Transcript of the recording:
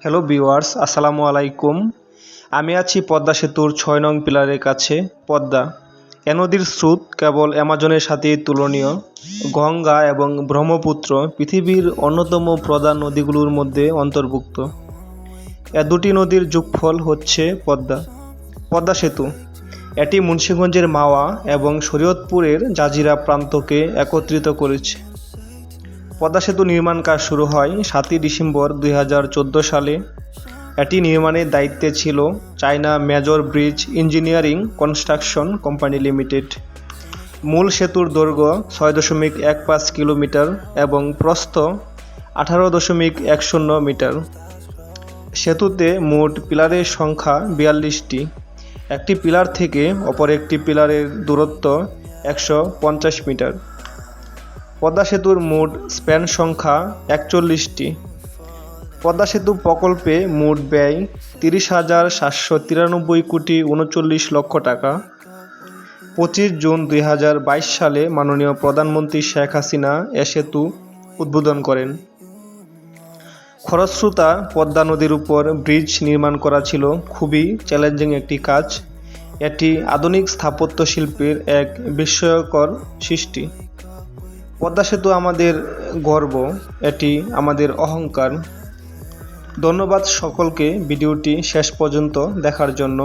Hello viewers, আসসালামু আলাইকুম। আমি আছি পদ্মা সেতুর ৬ নং পিলারের কাছে। পদ্মা এ নদীর স্রোত কেবল অ্যামাজনের সাথে তুলনীয়। গঙ্গা এবং ব্রহ্মপুত্র পৃথিবীর অন্যতম প্রধান নদীগুলোর মধ্যে অন্তর্ভুক্ত। এ দুটি নদীর যোগফল হচ্ছে পদ্মা। পদ্মা সেতু এটি মুন্সিগঞ্জের মাওয়া এবং শরীয়তপুরের জাজিরা প্রান্তকে একত্রিত করেছে। পদ্মা সেতু নির্মাণ কাজ শুরু হয় ৭ই ডিসেম্বর ২০১৪ সালে। এটি নির্মাণের দায়িত্বে ছিল China major bridge engineering construction company limited. মূল সেতুর দৈর্ঘ্য ৬.১৫ কিলোমিটার এবং প্রস্থ ১৮.১০ মিটার। সেতুতে মোট পিলারের সংখ্যা ৪২টি। একটি পিলার থেকে অপর একটি পিলারের দূরত্ব ১৫০ মিটার। পদ্মা সেতুর মোট স্প্যান সংখ্যা ৪১টি। পদ্মা সেতু প্রকল্পে মোট ব্যয় ৩০,৭৯৩ কোটি ৩৯ লক্ষ টাকা। ২৫ জুন ২০২২ সালে মাননীয় প্রধানমন্ত্রী শেখ হাসিনা এ সেতু উদ্বোধন করেন। খরস্রোতা পদ্মা নদীর উপর ব্রিজ নির্মাণ করা ছিল খুবই চ্যালেঞ্জিং একটি কাজ। এটি আধুনিক স্থাপত্য শিল্পের এক বিস্ময়কর সৃষ্টি। পদ্মা সেতু আমাদের গর্ব, এটি আমাদের অহংকার। ধন্যবাদ সকলকে ভিডিওটি শেষ পর্যন্ত দেখার জন্য।